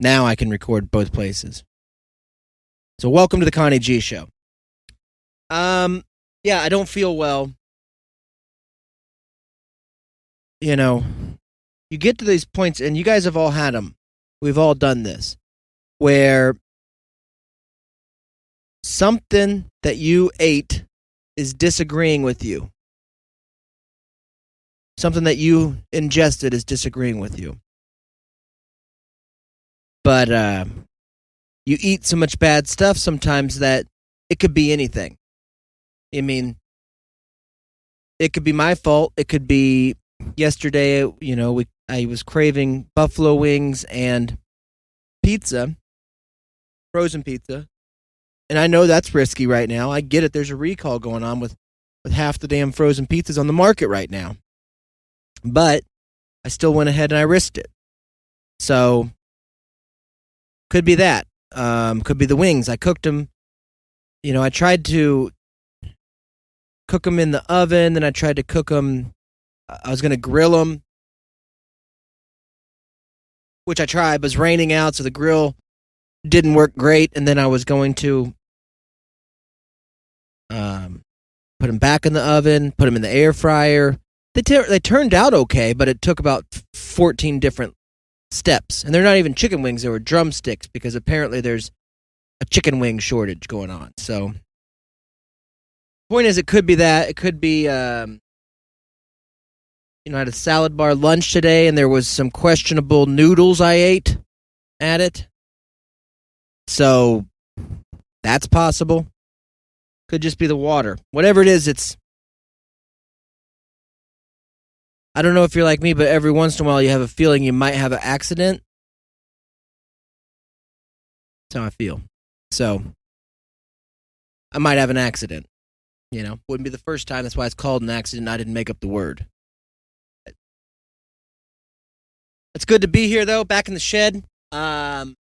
Now I can record both places. So welcome to the Connie G Show. Yeah, I don't feel well. You know, you get to these points, and you guys have all had them. We've all done this, where something that you ate is disagreeing with you. Something that you ingested is disagreeing with you. But you eat so much bad stuff sometimes that it could be anything. I mean, it could be my fault. It could be yesterday, I was craving buffalo wings and pizza, frozen pizza. And I know that's risky right now. I get it. There's a recall going on with half the damn frozen pizzas on the market right now. But I still went ahead and I risked it. So, could be that. Could be the wings. I cooked them. I tried to cook them in the oven, then I tried to cook them. I was going to grill them, which I tried, but it was raining out, so the grill didn't work great. And then I was going to put them back in the oven, put them in the air fryer. They turned out okay, but it took about 14 different steps. And they're not even chicken wings, they were drumsticks, because apparently there's a chicken wing shortage going on. So, point is, it could be that. It could be, I had a salad bar lunch today, and there was some questionable noodles I ate at it. So, that's possible. Could just be the water. Whatever it is, I don't know if you're like me, but every once in a while you have a feeling you might have an accident. That's how I feel. So, I might have an accident. Wouldn't be the first time. That's why it's called an accident. I didn't make up the word. It's good to be here, though, back in the shed. It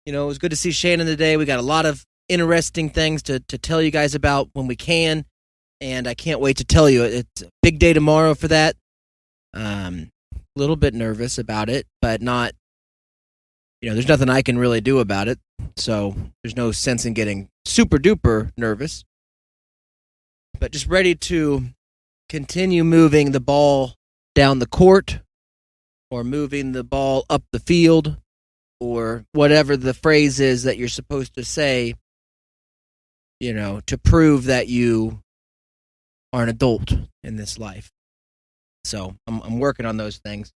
was good to see Shannon today. We got a lot of interesting things to tell you guys about when we can, and I can't wait to tell you. It's a big day tomorrow for that. A little bit nervous about it, but not, there's nothing I can really do about it, so there's no sense in getting super duper nervous, but just ready to continue moving the ball down the court, or moving the ball up the field, or whatever the phrase is that you're supposed to say, to prove that you are an adult in this life. So I'm working on those things.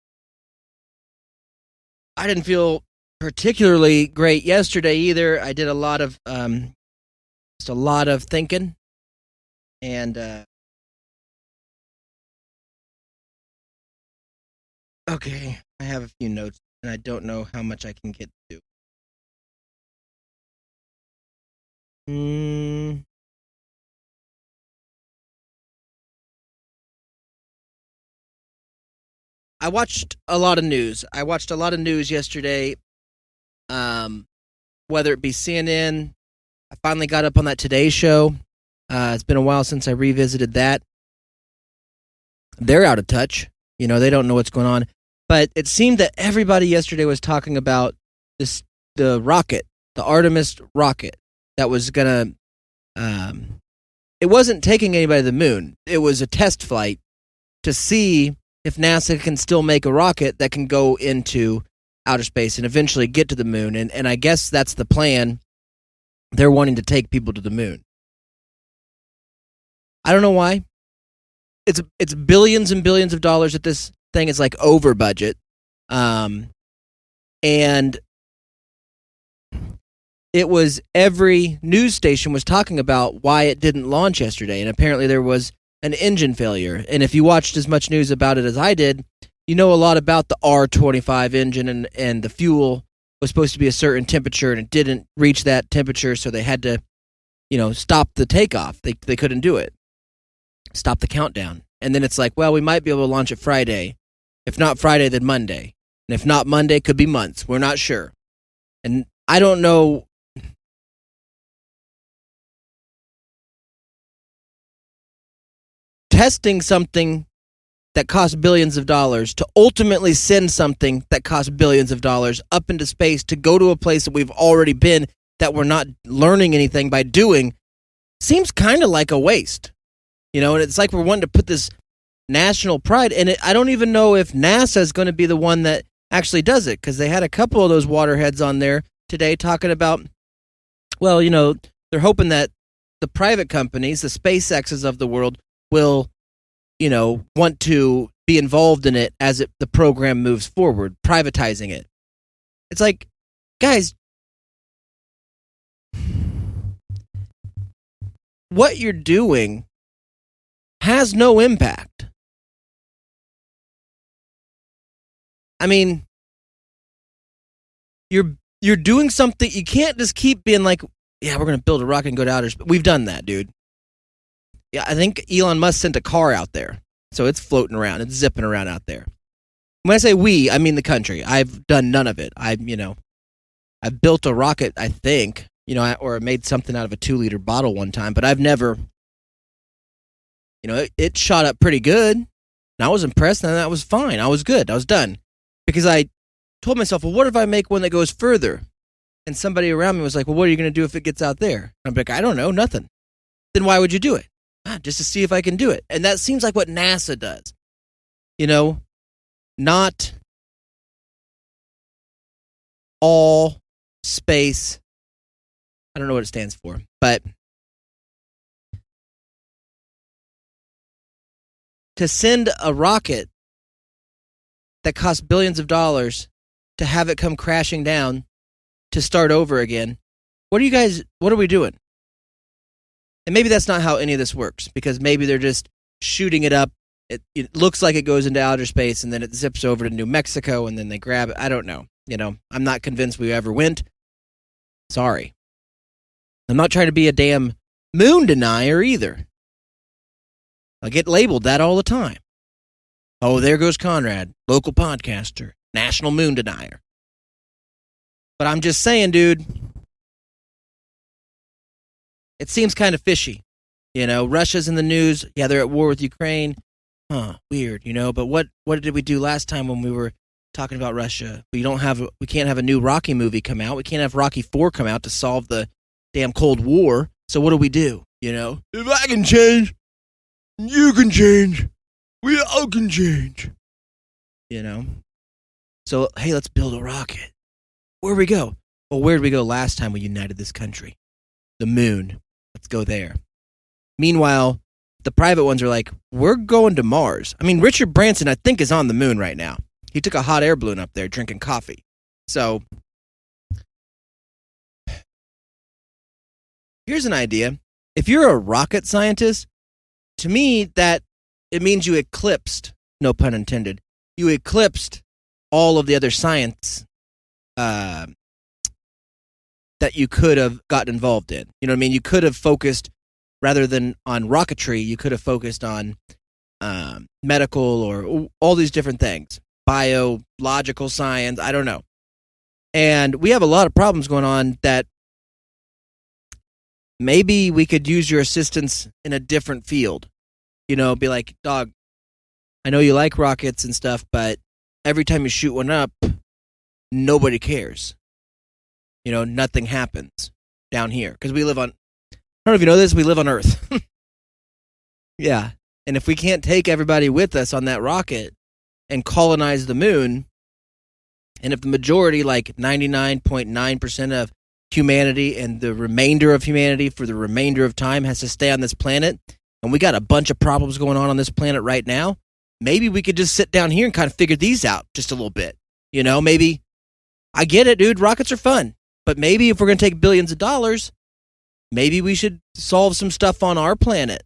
I didn't feel particularly great yesterday either. I did a lot of thinking, and okay, I have a few notes, and I don't know how much I can get to. I watched a lot of news. Yesterday, whether it be CNN. I finally got up on that Today Show. It's been a while since I revisited that. They're out of touch. They don't know what's going on. But it seemed that everybody yesterday was talking about the rocket, the Artemis rocket, that was going to... it wasn't taking anybody to the moon. It was a test flight to see if NASA can still make a rocket that can go into outer space and eventually get to the moon. And I guess that's the plan. They're wanting to take people to the moon. I don't know why. It's billions and billions of dollars at this thing. It's like over budget. And it was, every news station was talking about why it didn't launch yesterday. And apparently there was an engine failure. And if you watched as much news about it as I did, you know a lot about the R25 engine, and the fuel was supposed to be a certain temperature, and it didn't reach that temperature, so they had to, stop the takeoff. They couldn't do it. Stop the countdown. And then it's like, well, we might be able to launch it Friday. If not Friday, then Monday. And if not Monday, it could be months. We're not sure. And I don't know. Testing something that costs billions of dollars to ultimately send something that costs billions of dollars up into space to go to a place that we've already been that we're not learning anything by doing seems kind of like a waste. And it's like we're wanting to put this national pride, and I don't even know if NASA is going to be the one that actually does it, because they had a couple of those waterheads on there today talking about, well, they're hoping that the private companies, the SpaceXs of the world, will, want to be involved in it as the program moves forward, privatizing it. It's like, guys, what you're doing has no impact. I mean, you're doing something. You can't just keep being like, yeah, we're going to build a rocket and go to outer space. We've done that, dude. Yeah, I think Elon Musk sent a car out there, so it's floating around. It's zipping around out there. When I say we, I mean the country. I've done none of it. I've built a rocket, I think, or made something out of a 2-liter bottle one time, but I've never, it shot up pretty good, and I was impressed, and that was fine. I was good. I was done. Because I told myself, well, what if I make one that goes further? And somebody around me was like, well, what are you going to do if it gets out there? I'm like, I don't know, nothing. Then why would you do it? Just to see if I can do it. And that seems like what NASA does. Not all space. I don't know what it stands for, but to send a rocket that costs billions of dollars to have it come crashing down to start over again, what are we doing? And maybe that's not how any of this works, because maybe they're just shooting it up. It looks like it goes into outer space, and then it zips over to New Mexico, and then they grab it. I don't know. I'm not convinced we ever went. Sorry. I'm not trying to be a damn moon denier either. I get labeled that all the time. Oh, there goes Conrad, local podcaster, national moon denier. But I'm just saying, dude, it seems kind of fishy. Russia's in the news. Yeah, they're at war with Ukraine. Weird, but what did we do last time when we were talking about Russia? We can't have a new Rocky movie come out. We can't have Rocky 4 come out to solve the damn Cold War. So what do? If I can change, you can change. We all can change. So, hey, let's build a rocket. Where we go? Well, where did we go last time we united this country? The moon. Let's go there. Meanwhile, the private ones are like, we're going to Mars. I mean, Richard Branson, I think, is on the moon right now. He took a hot air balloon up there drinking coffee. So, here's an idea. If you're a rocket scientist, to me, that it means you eclipsed, no pun intended, you eclipsed all of the other science that you could have gotten involved in. You know what I mean? You could have focused, rather than on rocketry, you could have focused on medical or all these different things. Biological science, I don't know. And we have a lot of problems going on that maybe we could use your assistance in a different field. Be like, dog, I know you like rockets and stuff, but every time you shoot one up, nobody cares. Nothing happens down here. Because we live on, I don't know if you know this, we live on Earth. Yeah. And if we can't take everybody with us on that rocket and colonize the moon, and if the majority, like 99.9% of humanity and the remainder of humanity for the remainder of time has to stay on this planet, and we got a bunch of problems going on this planet right now, maybe we could just sit down here and kind of figure these out just a little bit. Maybe, I get it, dude, rockets are fun, but maybe if we're going to take billions of dollars, maybe we should solve some stuff on our planet.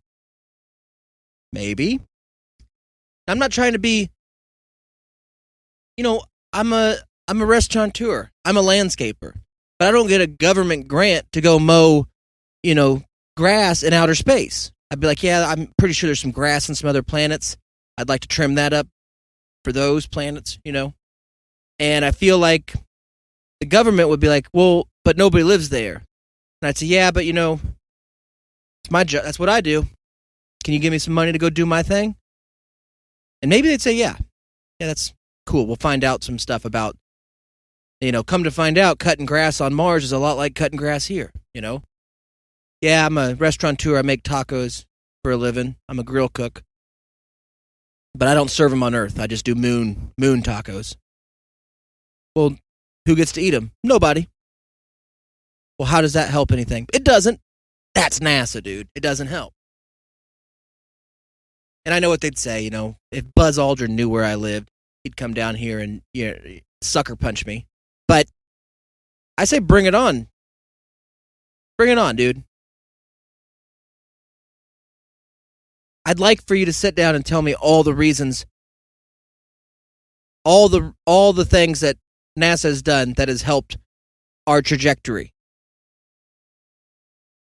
Maybe. I'm not trying to be, I'm a restaurateur. I'm a landscaper. But I don't get a government grant to go mow, grass in outer space. I'd be like, yeah, I'm pretty sure there's some grass on some other planets. I'd like to trim that up for those planets, And I feel like the government would be like, well, but nobody lives there. And I'd say, yeah, but it's my job. That's what I do. Can you give me some money to go do my thing? And maybe they'd say, yeah, that's cool. We'll find out some stuff about, come to find out, cutting grass on Mars is a lot like cutting grass here, Yeah, I'm a restaurateur. I make tacos for a living. I'm a grill cook. But I don't serve them on Earth. I just do moon tacos. Well, who gets to eat them? Nobody. Well, how does that help anything? It doesn't. That's NASA, dude. It doesn't help. And I know what they'd say, if Buzz Aldrin knew where I lived, he'd come down here and sucker punch me. But I say bring it on. Bring it on, dude. I'd like for you to sit down and tell me all the reasons, all the things that NASA has done that has helped our trajectory.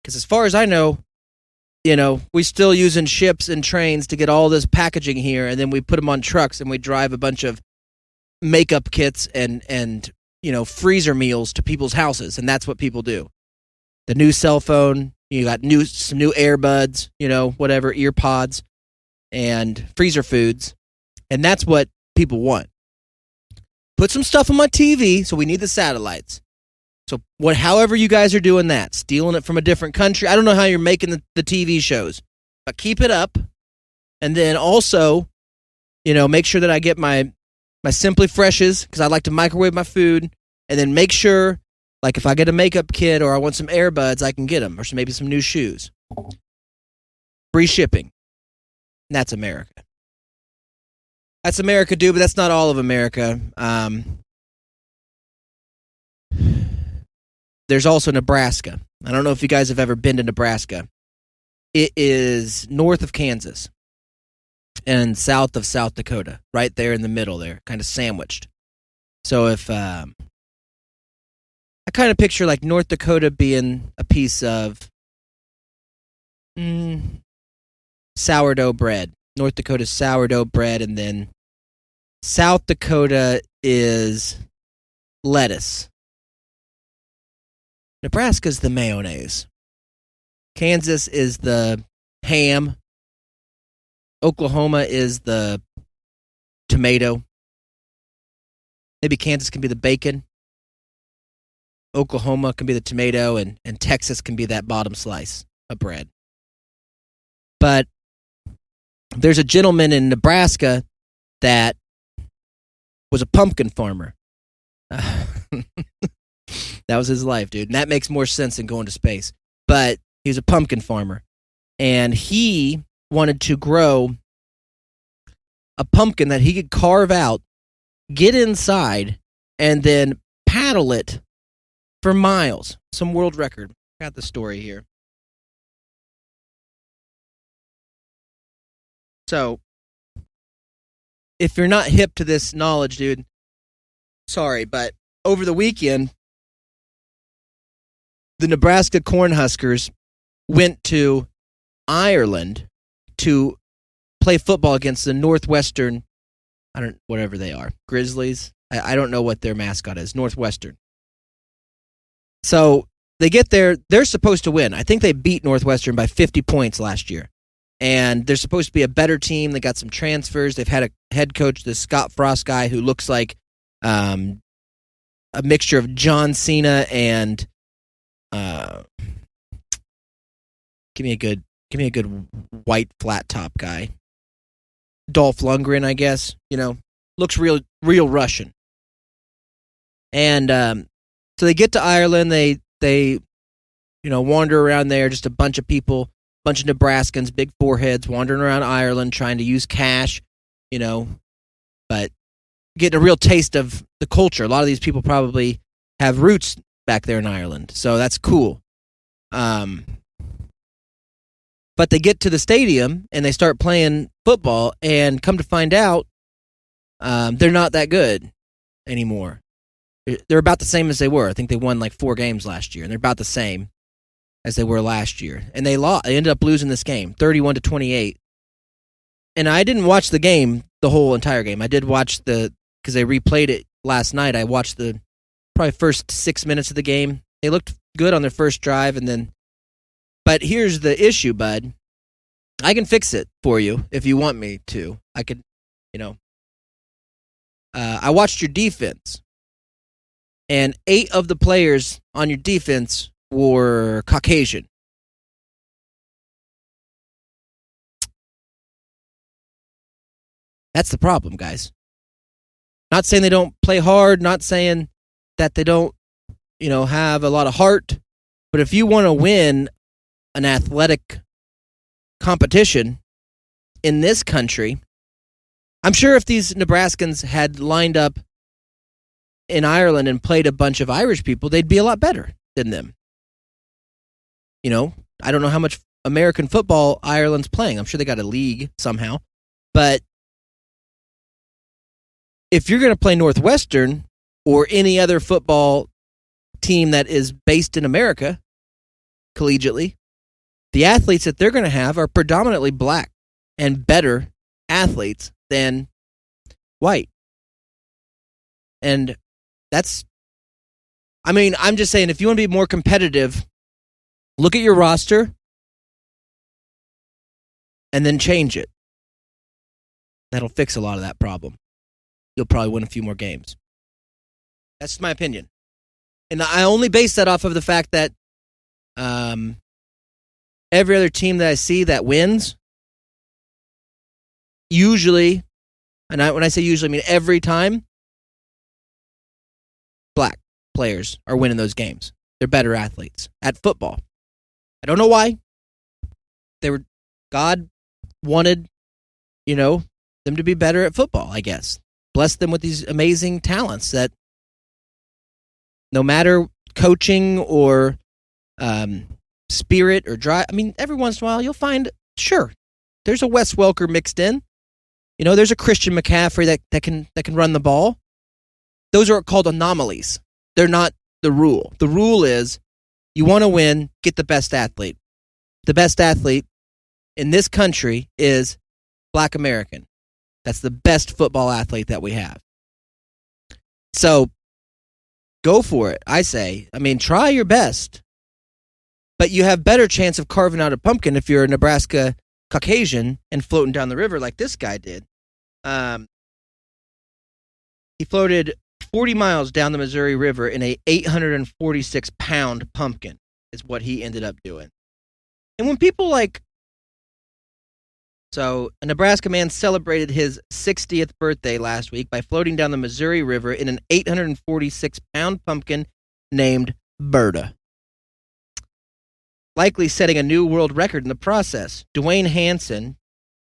Because as far as I know, we still using ships and trains to get all this packaging here, and then we put them on trucks and we drive a bunch of makeup kits and freezer meals to people's houses, and that's what people do. The new cell phone, you got some new earbuds, whatever, ear pods, and freezer foods, and that's what people want. Put some stuff on my TV, so we need the satellites. So however you guys are doing that, stealing it from a different country, I don't know how you're making the TV shows, but keep it up, and then also, make sure that I get my Simply Freshes, because I like to microwave my food, and then make sure, like if I get a makeup kit or I want some earbuds, I can get them, or maybe some new shoes. Free shipping. That's America. That's America, dude, but that's not all of America. There's also Nebraska. I don't know if you guys have ever been to Nebraska. It is north of Kansas and south of South Dakota, right there in the middle there, kind of sandwiched. So if I kind of picture like North Dakota being a piece of sourdough bread. North Dakota's sourdough bread, and then South Dakota is lettuce. Nebraska's the mayonnaise. Kansas is the ham. Oklahoma is the tomato. Maybe Kansas can be the bacon. Oklahoma can be the tomato, and Texas can be that bottom slice of bread. But there's a gentleman in Nebraska that was a pumpkin farmer. That was his life, dude. And that makes more sense than going to space. But he was a pumpkin farmer. And he wanted to grow a pumpkin that he could carve out, get inside, and then paddle it for miles. Some world record. Got the story here. So, if you're not hip to this knowledge, dude, sorry, but over the weekend, the Nebraska Cornhuskers went to Ireland to play football against the Northwestern, whatever they are, Grizzlies. I don't know what their mascot is, Northwestern. So they get there, they're supposed to win. I think they beat Northwestern by 50 points last year. And they're supposed to be a better team. They got some transfers. They've had a head coach, this Scott Frost guy, who looks like a mixture of John Cena and give me a good white flat top guy. Dolph Lundgren, I guess. Looks real Russian. And so they get to Ireland. They wander around there. Just a bunch of people, bunch of Nebraskans, big foreheads, wandering around Ireland trying to use cash. But getting a real taste of the culture. A lot of these people probably have roots back there in Ireland, so that's cool. But they get to the stadium and they start playing football, and come to find out, they're not that good anymore. They're about the same as they were. I think they won like 4 games last year, and they're about the same as they were last year. And they lost. They ended up losing this game, 31-28. And I didn't watch the game, the whole entire game. I did watch because they replayed it last night. I watched the probably first 6 minutes of the game. They looked good on their first drive, and then. But here's the issue, bud. I can fix it for you if you want me to. I could You know, I watched your defense, and 8 of the players on your defense were Caucasian. That's the problem, guys. Not saying they don't play hard, not saying that they don't, have a lot of heart, but if you want to win an athletic competition in this country, I'm sure if these Nebraskans had lined up in Ireland and played a bunch of Irish people, they'd be a lot better than them. I don't know how much American football Ireland's playing. I'm sure they got a league somehow. But if you're going to play Northwestern or any other football team that is based in America collegiately, the athletes that they're going to have are predominantly black and better athletes than white. And I'm just saying, if you want to be more competitive, look at your roster and then change it. That'll fix a lot of that problem. You'll probably win a few more games. That's just my opinion. And I only base that off of the fact that every other team that I see that wins, usually, and when I say usually, I mean every time, black players are winning those games. They're better athletes at football. I don't know why. God wanted, them to be better at football, I guess. Blessed them with these amazing talents that no matter coaching or spirit or drive, every once in a while you'll find, sure, there's a Wes Welker mixed in. There's a Christian McCaffrey that can run the ball. Those are called anomalies. They're not the rule. The rule is you want to win, get the best athlete. The best athlete in this country is Black American. That's the best football athlete that we have. So go for it, I say. Try your best. But you have better chance of carving out a pumpkin if you're a Nebraska Caucasian and floating down the river like this guy did. He floated 40 miles down the Missouri River in a 846-pound pumpkin is what he ended up doing. And when people So, a Nebraska man celebrated his 60th birthday last week by floating down the Missouri River in an 846-pound pumpkin named Berta, likely setting a new world record in the process. Dwayne Hansen,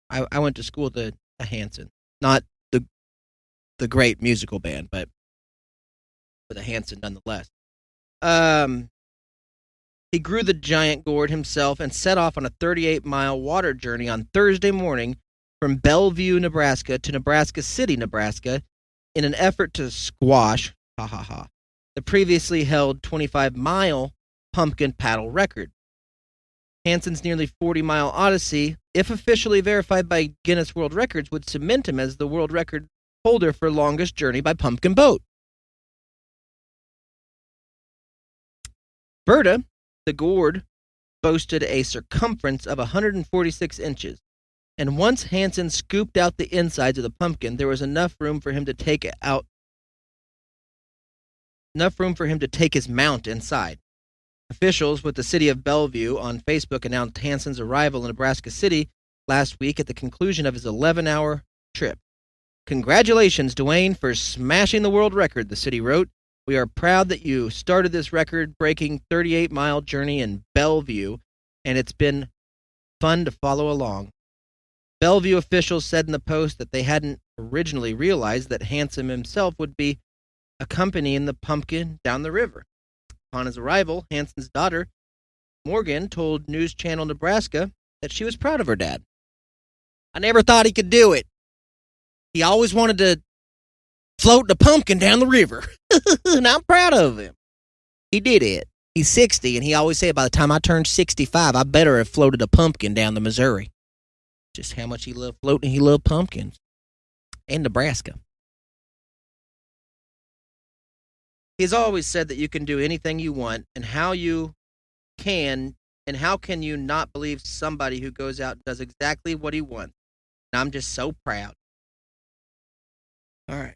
I went to school with the Hansen, not the great musical band, but with a Hansen nonetheless. He grew the giant gourd himself and set off on a 38-mile water journey on Thursday morning from Bellevue, Nebraska to Nebraska City, Nebraska, in an effort to squash the previously held 25-mile pumpkin paddle record. Hansen's nearly 40-mile odyssey, if officially verified by Guinness World Records, would cement him as the world record holder for longest journey by pumpkin boat. Berta, the gourd, boasted a circumference of 146 inches, and once Hansen scooped out the insides of the pumpkin, there was enough room for him to take his mount inside. Officials with the city of Bellevue on Facebook announced Hansen's arrival in Nebraska City last week at the conclusion of his 11-hour trip. Congratulations, Dwayne, for smashing the world record, the city wrote. We are proud that you started this record-breaking 38-mile journey in Bellevue, and it's been fun to follow along. Bellevue officials said in the post that they hadn't originally realized that Hansen himself would be accompanying the pumpkin down the river. Upon his arrival, Hansen's daughter, Morgan, told News Channel Nebraska that she was proud of her dad. I never thought he could do it. He always wanted to float the pumpkin down the river. And I'm proud of him. He did it. He's 60, and he always said, by the time I turned 65, I better have floated a pumpkin down the Missouri. Just how much he loved floating. He loved pumpkins. And Nebraska. He's always said that you can do anything you want, and how can you not believe somebody who goes out and does exactly what he wants? And I'm just so proud. All right.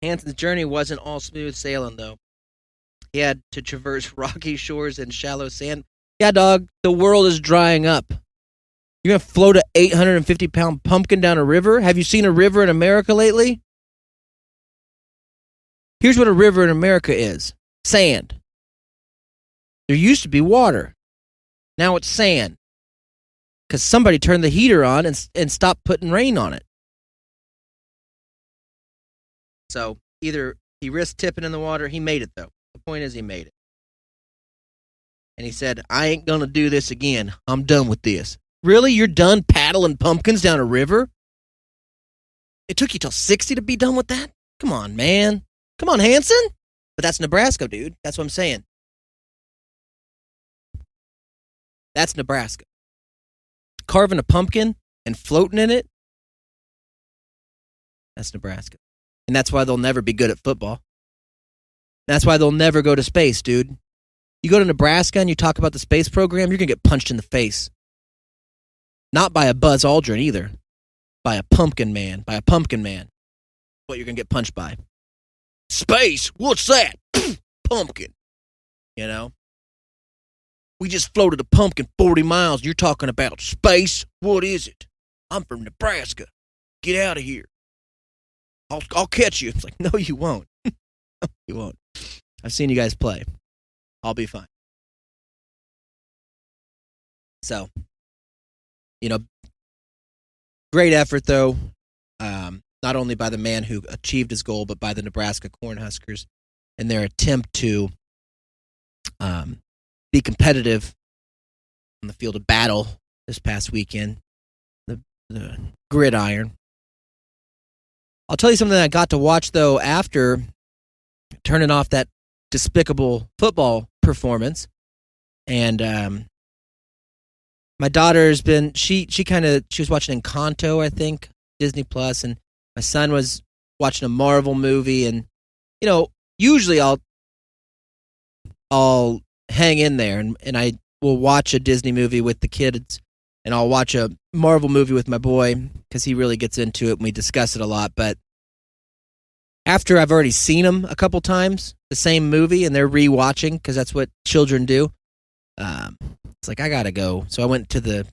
Hanson's journey wasn't all smooth sailing, though. He had to traverse rocky shores and shallow sand. Yeah, dog, the world is drying up. You're going to float a 850-pound pumpkin down a river? Have you seen a river in America lately? Here's what a river in America is. Sand. There used to be water. Now it's sand. Because somebody turned the heater on and stopped putting rain on it. So either he risked tipping in the water, he made it though. The point is he made it. And he said, I ain't going to do this again. I'm done with this. Really? You're done paddling pumpkins down a river? It took you till 60 to be done with that? Come on, man. Come on, Hanson. But that's Nebraska, dude. That's what I'm saying. That's Nebraska. Carving a pumpkin and floating in it, that's Nebraska. And that's why they'll never be good at football. That's why they'll never go to space, dude. You go to Nebraska and you talk about the space program, you're going to get punched in the face. Not by a Buzz Aldrin either. By a pumpkin man. By a pumpkin man. What you're going to get punched by. Space? What's that? Pumpkin. You know? We just floated a pumpkin 40 miles. You're talking about space? What is it? I'm from Nebraska. Get out of here. I'll catch you. It's like, no, you won't. No, you won't. I've seen you guys play. I'll be fine. So, you know, great effort, though. Not only by the man who achieved his goal, but by the Nebraska Cornhuskers in their attempt to be competitive on the field of battle this past weekend, the gridiron. I'll tell you something that I got to watch, though, after turning off that despicable football performance. And my daughter's been, she was watching Encanto, I think, Disney Plus, and my son was watching a Marvel movie. And, you know, usually I'll hang in there and I will watch a Disney movie with the kids, and I'll watch a Marvel movie with my boy because he really gets into it and we discuss it a lot. But after I've already seen them a couple times, the same movie, and they're rewatching because that's what children do, it's like, I gotta go. So I went to the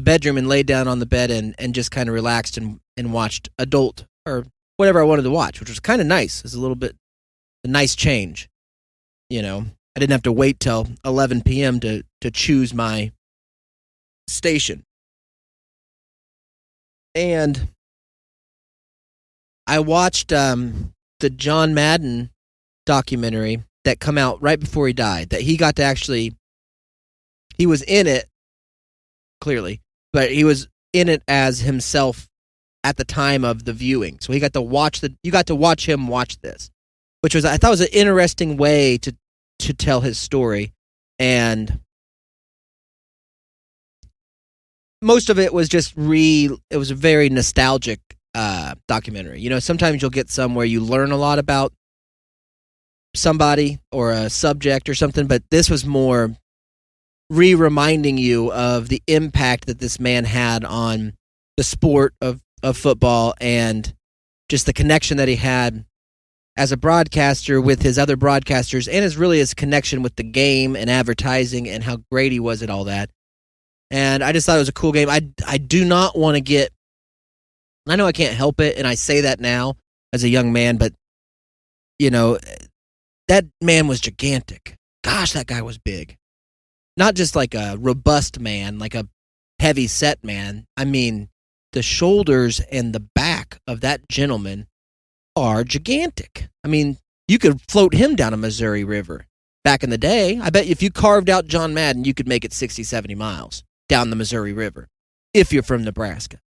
bedroom and laid down on the bed and just kind of relaxed and watched adult or whatever I wanted to watch, which was kind of nice. It's a little bit a nice change, you know. I didn't have to wait till 11 p.m. to choose my station. And I watched the John Madden documentary that come out right before he died, that he got to actually, he was in it, clearly, but he was in it as himself at the time of the viewing. So he got to watch you got to watch him watch this, which was, I thought was an interesting way to tell his story. And most of it was just it was a very nostalgic documentary. You know, sometimes you'll get some where you learn a lot about somebody or a subject or something, but this was more reminding you of the impact that this man had on the sport of football and just the connection that he had as a broadcaster with his other broadcasters, and his connection with the game and advertising and how great he was at all that. And I just thought it was a cool game. I do not want to get, I know I can't help it, and I say that now as a young man, but, you know, that man was gigantic. Gosh, that guy was big. Not just like a robust man, like a heavy set man. I mean, the shoulders and the back of that gentleman are gigantic. I mean, you could float him down a Missouri River. Back in the day, I bet if you carved out John Madden, you could make it 60, 70 miles down the Missouri River if you're from Nebraska.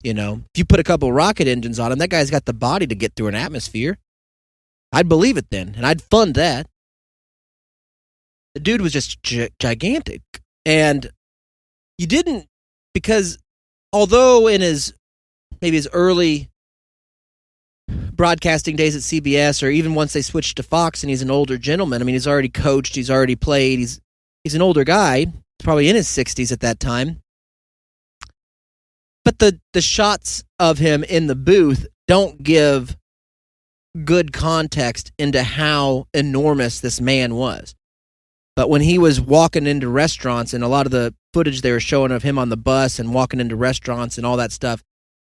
You know, if you put a couple rocket engines on him, that guy's got the body to get through an atmosphere. I'd believe it then, and I'd fund that. The dude was just gigantic. And you didn't, because although in maybe his early broadcasting days at CBS, or even once they switched to Fox and he's an older gentleman, I mean, he's already coached, he's already played, he's an older guy, probably in his 60s at that time. But the shots of him in the booth don't give good context into how enormous this man was. But when he was walking into restaurants, and a lot of the footage they were showing of him on the bus and walking into restaurants and all that stuff,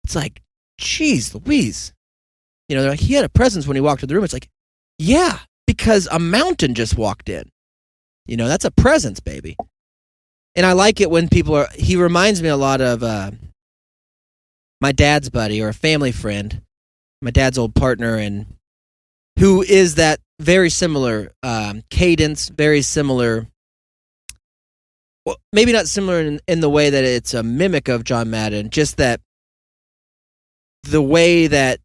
it's like, geez Louise. You know, they're like, he had a presence when he walked in the room. It's like, yeah, because a mountain just walked in. You know, that's a presence, baby. And I like it when people are, he reminds me a lot of my dad's buddy or a family friend, my dad's old partner, and who is that very similar cadence, very similar, well, maybe not similar in the way that it's a mimic of John Madden, just that the way that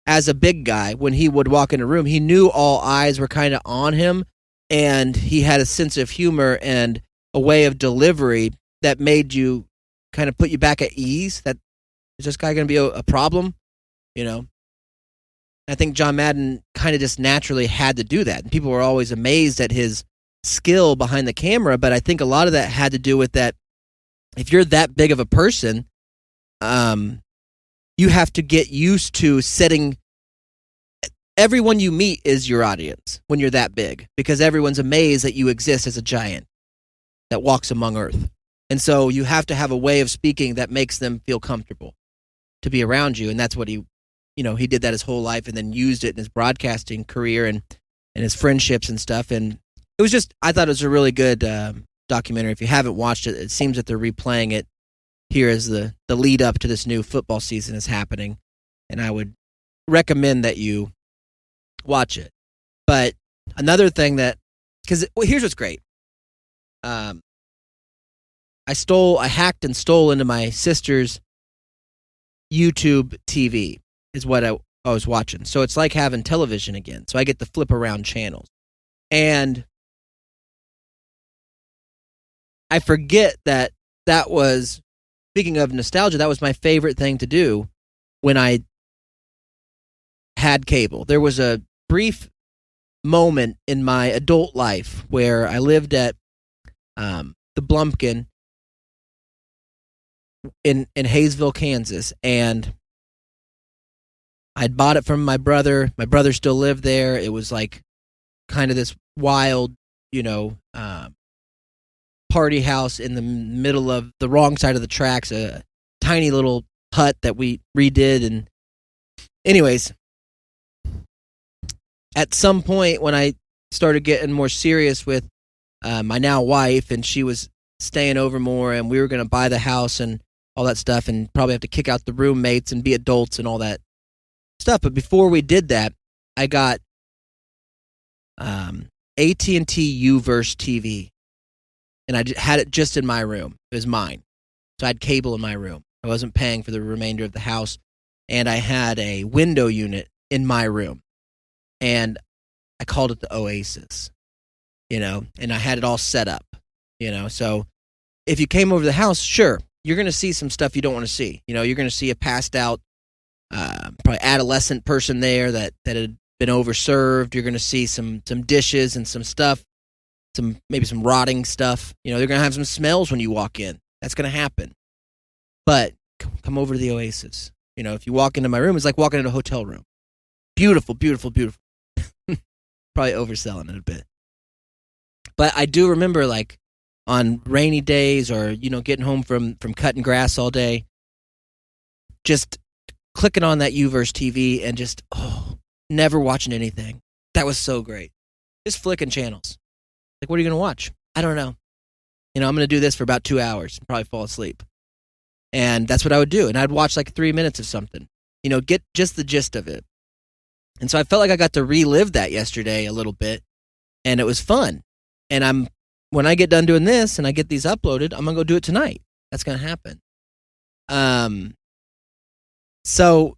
as a big guy, when he would walk in a room, he knew all eyes were kind of on him, and he had a sense of humor and a way of delivery that made you kind of put you back at ease. That is this guy going to be a problem? You know? I think John Madden kind of just naturally had to do that. And people were always amazed at his skill behind the camera, but I think a lot of that had to do with that if you're that big of a person, you have to get used to setting. Everyone you meet is your audience when you're that big, because everyone's amazed that you exist as a giant that walks among Earth. And so you have to have a way of speaking that makes them feel comfortable to be around you. And that's what he did that his whole life, and then used it in his broadcasting career and his friendships and stuff. And it was just, I thought it was a really good documentary. If you haven't watched it, it seems that they're replaying it here as the lead up to this new football season is happening. And I would recommend that you watch it. But another thing because here's what's great. I hacked and stole into my sister's YouTube TV is what I was watching. So it's like having television again. So I get to flip around channels. And I forget that was, speaking of nostalgia, that was my favorite thing to do when I had cable. There was a brief moment in my adult life where I lived at the Blumpkin in Hayesville, Kansas, and I'd bought it from my brother. My brother still lived there. It was like kind of this wild, party house in the middle of the wrong side of the tracks, a tiny little hut that we redid. And anyways, at some point when I started getting more serious with my now wife, and she was staying over more, and we were going to buy the house and all that stuff, and probably have to kick out the roommates and be adults and all that stuff. But before we did that, I got AT&T Uverse TV, and I had it just in my room. It was mine. So I had cable in my room. I wasn't paying for the remainder of the house, and I had a window unit in my room, and I called it the Oasis, and I had it all set up, so if you came over the house, sure, you're going to see some stuff you don't want to see. You're going to see a passed out, probably adolescent person there that had been overserved. You're going to see some dishes and some stuff, maybe some rotting stuff. They're going to have some smells when you walk in. That's going to happen. But come over to the Oasis. If you walk into my room, it's like walking into a hotel room. Beautiful, beautiful, beautiful. Probably overselling it a bit. But I do remember, like, on rainy days or, getting home from cutting grass all day, just clicking on that Uverse TV and just, never watching anything. That was so great. Just flicking channels. Like, what are you going to watch? I don't know. I'm going to do this for about 2 hours and probably fall asleep. And that's what I would do. And I'd watch like 3 minutes of something, get just the gist of it. And so I felt like I got to relive that yesterday a little bit, and it was fun. And when I get done doing this and I get these uploaded, I'm going to go do it tonight. That's going to happen. So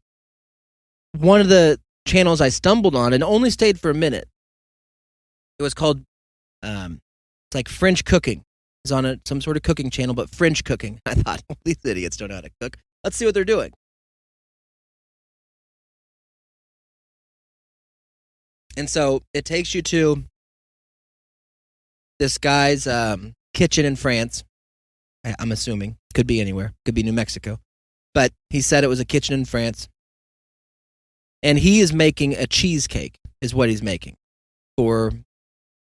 one of the channels I stumbled on, and only stayed for a minute, it was called, it's like French cooking. It's on some sort of cooking channel, but French cooking. I thought, well, these idiots don't know how to cook. Let's see what they're doing. And so it takes you to this guy's kitchen in France. I'm assuming. Could be anywhere. Could be New Mexico. But he said it was a kitchen in France. And he is making a cheesecake, is what he's making for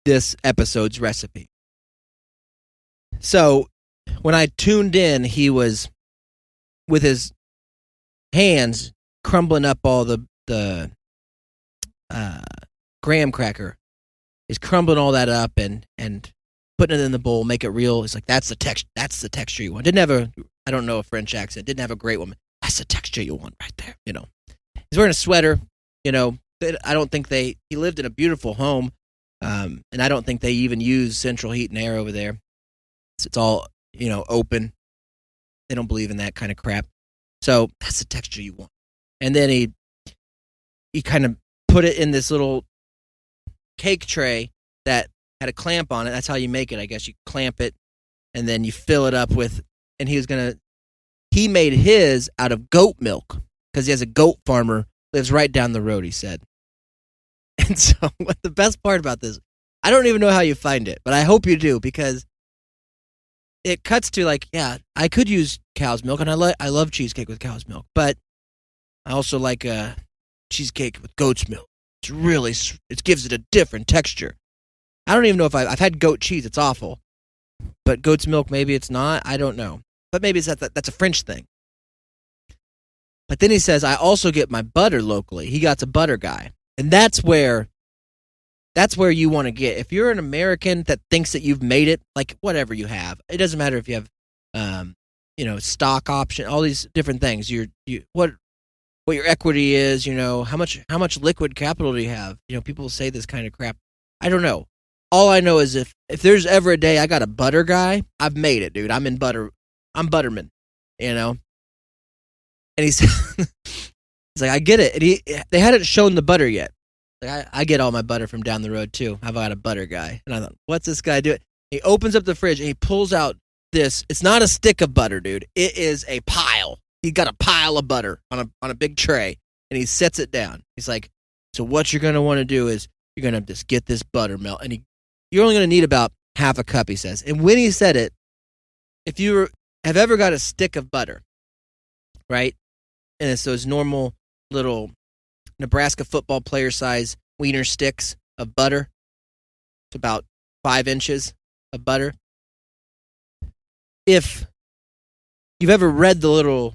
this episode's recipe. So when I tuned in, he was with his hands crumbling up all the graham cracker. He's crumbling all that up and putting it in the bowl, make it real. He's like, that's the texture you want. Didn't have I don't know a French accent. Didn't have a great one. That's the texture you want right there. He's wearing a sweater. I don't think he lived in a beautiful home. And I don't think they even use central heat and air over there. It's all, open. They don't believe in that kind of crap. So that's the texture you want. And then he kind of put it in this little cake tray that had a clamp on it. That's how you make it, I guess. You clamp it, and then you fill it up with, and he made his out of goat milk, because he has a goat farmer, lives right down the road, he said. And so what the best part about this, I don't even know how you find it, but I hope you do, because it cuts to I could use cow's milk, and I love cheesecake with cow's milk, but I also like a cheesecake with goat's milk. It gives it a different texture. I don't even know if I've had goat cheese. It's awful. But goat's milk, maybe it's not. I don't know. But maybe it's that's a French thing. But then he says, I also get my butter locally. He got a butter guy. And that's where you want to get. If you're an American that thinks that you've made it, like whatever you have, it doesn't matter if you have, stock option, all these different things. What your equity is, how much liquid capital do you have? People say this kind of crap. I don't know. All I know is if there's ever a day I got a butter guy, I've made it, dude. I'm in butter. I'm Butterman, And he's like, I get it. And they hadn't shown the butter yet. Like, I get all my butter from down the road too. I've got a butter guy. And I thought, what's this guy doing? He opens up the fridge and he pulls out this. It's not a stick of butter, dude. It is a pile. He got a pile of butter on a big tray, and he sets it down. He's like, so what you're going to want to do is you're going to just get this butter melt, and you're only going to need about half a cup, he says. And when he said it, if you have ever got a stick of butter, right, and it's those normal little Nebraska football player size wiener sticks of butter, it's about 5 inches of butter. If you've ever read the little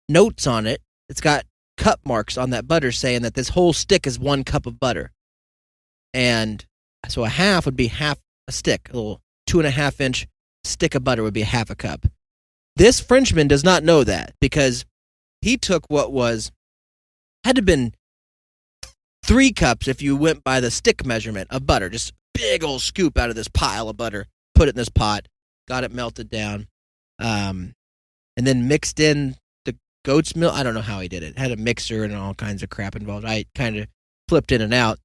notes on it, it's got cup marks on that butter saying that this whole stick is 1 cup of butter. And so a half would be half a stick. A little 2.5-inch stick of butter would be half a cup. This Frenchman does not know that, because he took what had to have been 3 cups if you went by the stick measurement of butter. Just big old scoop out of this pile of butter, put it in this pot, got it melted down, and then mixed in goat's milk. I don't know how he did it. Had a mixer and all kinds of crap involved. I kind of flipped in and out.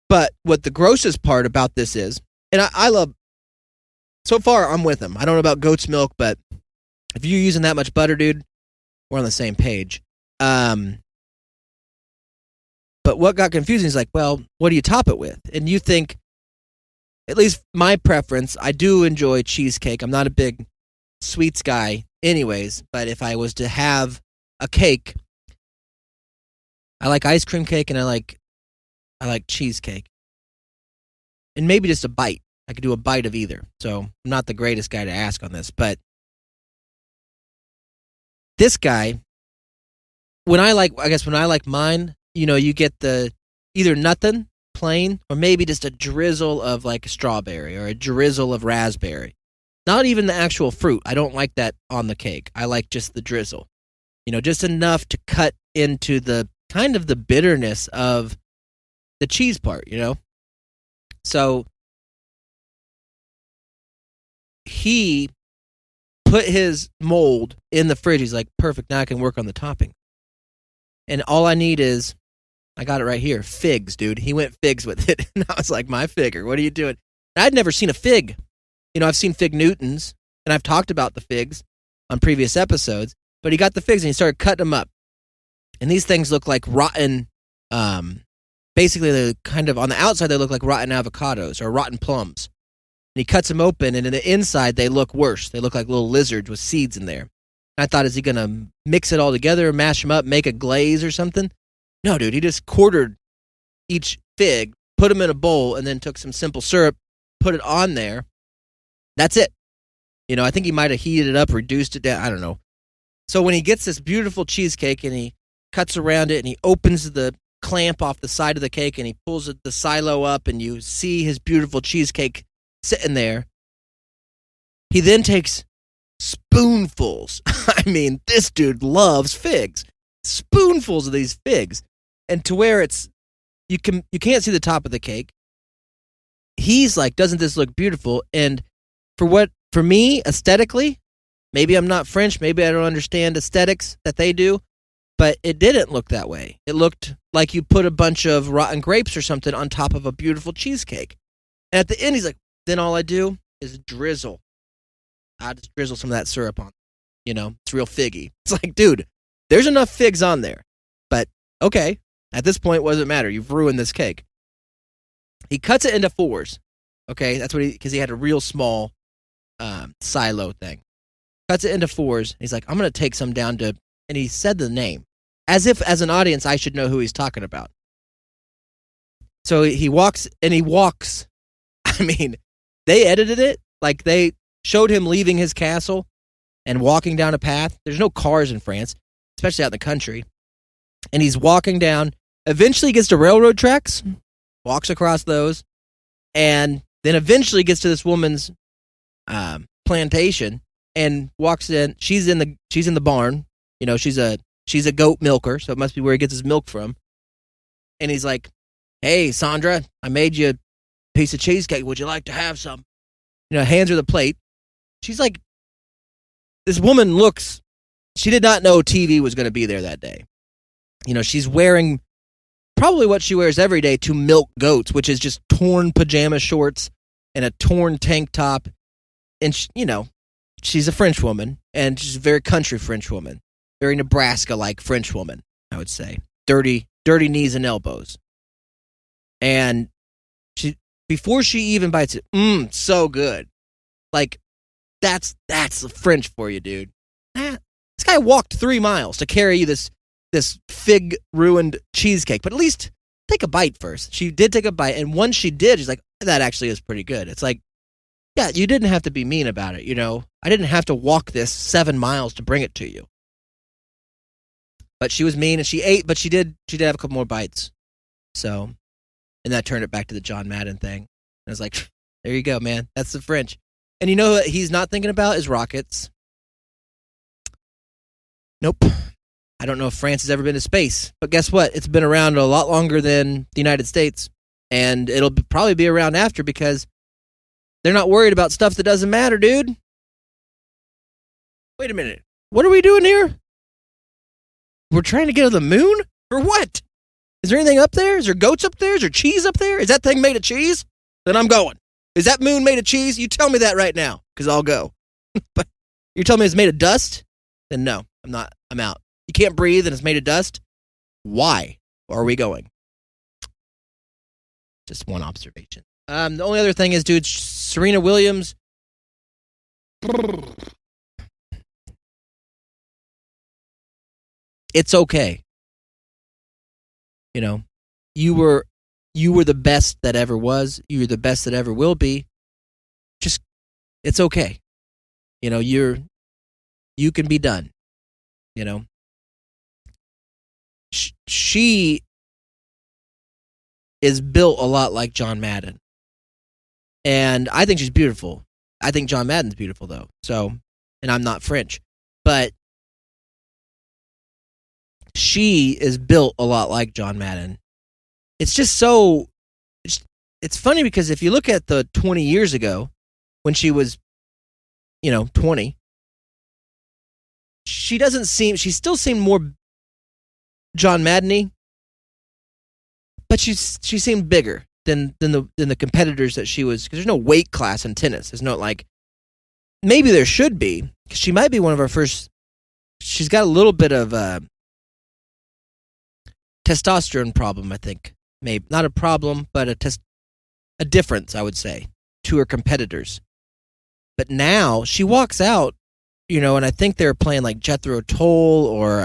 But what the grossest part about this is, and I love, so far I'm with him. I don't know about goat's milk, but if you're using that much butter, dude, we're on the same page. But what got confusing is like, well, what do you top it with? And you think, at least my preference, I do enjoy cheesecake. I'm not a big sweets guy anyways, but if I was to have a cake, I like ice cream cake and I like cheesecake. And maybe just a bite. I could do a bite of either. So I'm not the greatest guy to ask on this, but this guy, when I like mine, you get the either nothing, plain, or maybe just a drizzle of like strawberry or a drizzle of raspberry. Not even the actual fruit. I don't like that on the cake. I like just the drizzle. Just enough to cut into the kind of the bitterness of the cheese part, So he put his mold in the fridge. He's like, perfect, now I can work on the topping. And all I need is, I got it right here, figs, dude. He went figs with it. And I was like, my figger, what are you doing? And I'd never seen a fig. I've seen fig Newtons, and I've talked about the figs on previous episodes, but he got the figs and he started cutting them up. And these things look like rotten, basically they're kind of, on the outside they look like rotten avocados or rotten plums. And he cuts them open, and in the inside they look worse. They look like little lizards with seeds in there. I thought, is he going to mix it all together, mash them up, make a glaze or something? No, dude, he just quartered each fig, put them in a bowl, and then took some simple syrup, put it on there. That's it. I think he might have heated it up, reduced it down. I don't know. So when he gets this beautiful cheesecake and he cuts around it and he opens the clamp off the side of the cake and he pulls the silo up and you see his beautiful cheesecake sitting there, he then takes spoonfuls. I mean, this dude loves figs. Spoonfuls of these figs. And to where it's, you can't see the top of the cake. He's like, doesn't this look beautiful? And for me, aesthetically, maybe I'm not French, maybe I don't understand aesthetics that they do, but it didn't look that way. It looked like you put a bunch of rotten grapes or something on top of a beautiful cheesecake. And at the end, he's like, then all I do is drizzle. I just drizzle some of that syrup on. It's real figgy. It's like, dude, there's enough figs on there. But, okay, at this point, what does it matter? You've ruined this cake. He cuts it into fours. Okay, that's what because he had a real small silo thing. Cuts it into fours. He's like, I'm going to take some down to, and he said the name. As if, as an audience, I should know who he's talking about. So he walks. I mean, they edited it. Like, they showed him leaving his castle and walking down a path. There's no cars in France, especially out in the country. And he's walking down. Eventually gets to railroad tracks, walks across those, and then eventually gets to this woman's plantation and walks in. She's in the barn. She's a goat milker, so it must be where he gets his milk from. And he's like, "Hey, Sandra, I made you a piece of cheesecake. Would you like to have some?" Hands her the plate. She's like, this woman looks, she did not know TV was going to be there that day. She's wearing probably what she wears every day to milk goats, which is just torn pajama shorts and a torn tank top. And, she's a French woman, and she's a very country French woman. Very Nebraska-like French woman, I would say. Dirty knees and elbows. And before she even bites it, so good. Like, that's the French for you, dude. This guy walked 3 miles to carry you this fig-ruined cheesecake, but at least take a bite first. She did take a bite, and once she did, she's like, that actually is pretty good. It's like, yeah, you didn't have to be mean about it, I didn't have to walk this 7 miles to bring it to you. But she was mean, and she ate, but she did have a couple more bites. So, and that turned it back to the John Madden thing. And I was like, there you go, man. That's the French. And what he's not thinking about is rockets. Nope. I don't know if France has ever been to space. But guess what? It's been around a lot longer than the United States. And it'll probably be around after because they're not worried about stuff that doesn't matter, dude. Wait a minute. What are we doing here? We're trying to get to the moon? For what? Is there anything up there? Is there goats up there? Is there cheese up there? Is that thing made of cheese? Then I'm going. Is that moon made of cheese? You tell me that right now, because I'll go. But you're telling me it's made of dust? Then no, I'm not. I'm out. You can't breathe and it's made of dust? Why are we going? Just one observation. The only other thing is, dude, Serena Williams. It's okay. You were the best that ever was. You were the best that ever will be. Just, it's okay. You can be done. She is built a lot like John Madden. And I think she's beautiful. I think John Madden's beautiful, though. So, and I'm not French. But she is built a lot like John Madden. It's just so... It's funny because if you look at the 20 years ago, when she was, 20, she still seemed more John Madden-y, but she seemed bigger than the competitors that she was, because there's no weight class in tennis. There's no, maybe there should be, because she might be one of our first, she's got a little bit of testosterone problem, I think. Maybe not a problem, but a difference, I would say, to her competitors. But now she walks out and I think they were playing like Jethro Tull or,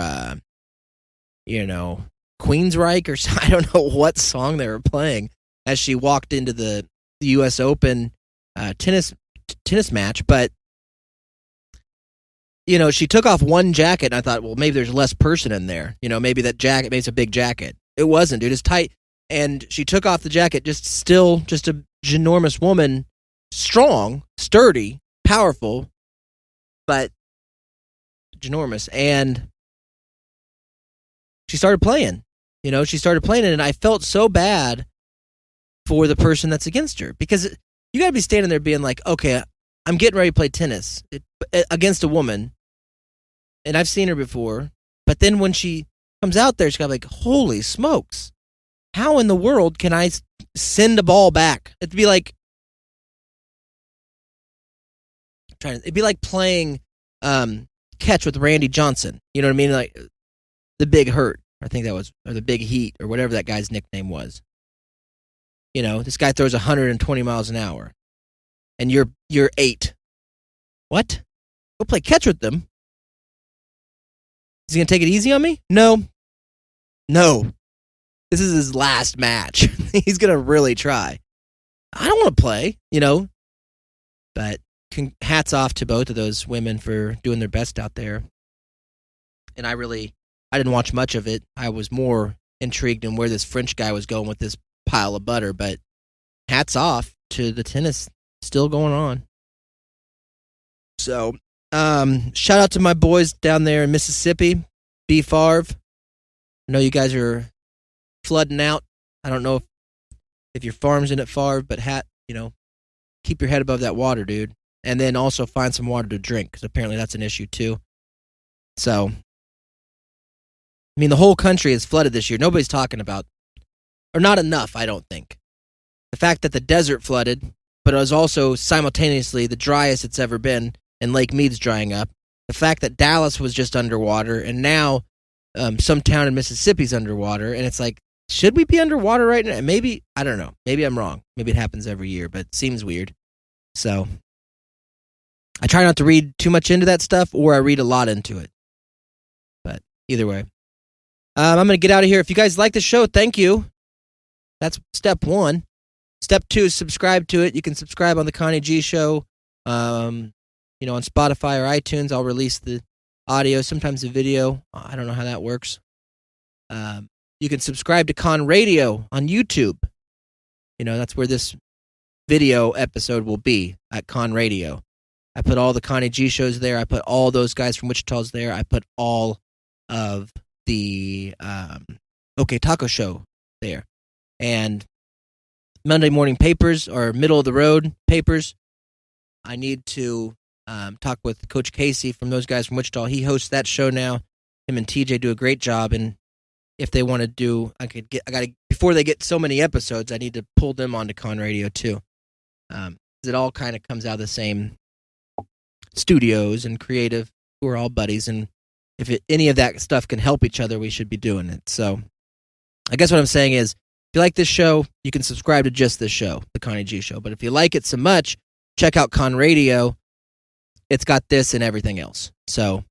Queensryche or I don't know what song they were playing as she walked into the U.S. Open tennis match. But, she took off one jacket, and I thought, well, maybe there's less person in there. Maybe that jacket, maybe it's a big jacket. It wasn't, dude. It's tight. And she took off the jacket, just a ginormous woman, strong, sturdy, powerful, but ginormous. And she started playing. And I felt so bad for the person that's against her, because you got to be standing there being like, okay, I'm getting ready to play tennis against a woman, and I've seen her before, but then when she comes out there, she's got like, holy smokes, how in the world can I send a ball back? It'd be like playing catch with Randy Johnson. You know what I mean? Like the Big Hurt, I think that was, or the Big Heat, or whatever that guy's nickname was. This guy throws 120 miles an hour, and you're 8. What? Go play catch with them? Is he gonna take it easy on me? No. This is his last match. He's gonna really try. I don't want to play, But hats off to both of those women for doing their best out there. And I didn't watch much of it. I was more intrigued in where this French guy was going with this pile of butter. But hats off to the tennis still going on. So, shout out to my boys down there in Mississippi, B. Favre. I know you guys are flooding out. I don't know if your farm's in it, Favre, but keep your head above that water, dude. And then also find some water to drink, because apparently that's an issue too. So, the whole country is flooded this year. Nobody's talking about, or not enough, I don't think. The fact that the desert flooded, but it was also simultaneously the driest it's ever been, and Lake Mead's drying up. The fact that Dallas was just underwater, and now some town in Mississippi's underwater, and it's like, should we be underwater right now? Maybe, I don't know. Maybe I'm wrong. Maybe it happens every year, but it seems weird. So, I try not to read too much into that stuff, or I read a lot into it. But either way. I'm going to get out of here. If you guys like the show, thank you. That's step 1. Step 2 is subscribe to it. You can subscribe on the Connie G Show. On Spotify or iTunes. I'll release the audio, sometimes the video. I don't know how that works. You can subscribe to Con Radio on YouTube. That's where this video episode will be, at Con Radio. I put all the Connie G shows there. I put all those guys from Wichita's there. I put all of the OK Taco Show there. And Monday morning papers, or middle of the road papers, I need to talk with Coach Casey from those guys from Wichita. He hosts that show now. Him and TJ do a great job, and if they want to do, before they get so many episodes, I need to pull them onto Con Radio too. It all kind of comes out of the same studios and creative, who are all buddies, and if any of that stuff can help each other, we should be doing it. So I guess what I'm saying is, if you like this show, you can subscribe to just this show, the Connie G Show. But if you like it so much, check out Con Radio. It's got this and everything else. So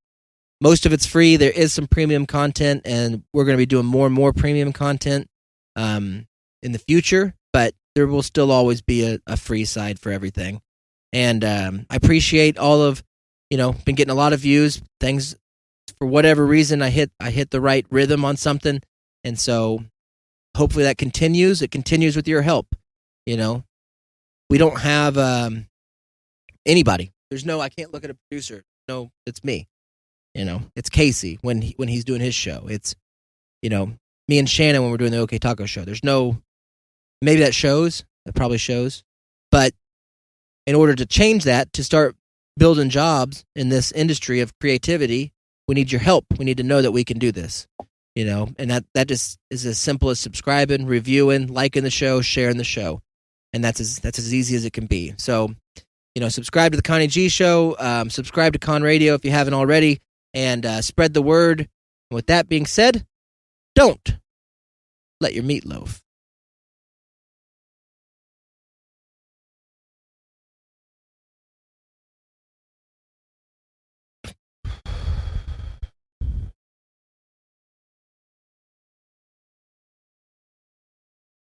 most of it's free. There is some premium content, and we're going to be doing more and more premium content in the future, but there will still always be a free side for everything. And I appreciate all of, been getting a lot of views. Things, for whatever reason, I hit the right rhythm on something, and so hopefully that continues. It continues with your help. We don't have anybody. I can't look at a producer. No, it's me. It's Casey when he's doing his show. It's, me and Shannon when we're doing the OK Taco Show. Maybe that shows. It probably shows. But in order to change that, to start building jobs in this industry of creativity, we need your help. We need to know that we can do this. And that just is as simple as subscribing, reviewing, liking the show, sharing the show. And that's as easy as it can be. So, subscribe to the Connie G Show, subscribe to Con Radio if you haven't already, and spread the word. And with that being said, don't let your meatloaf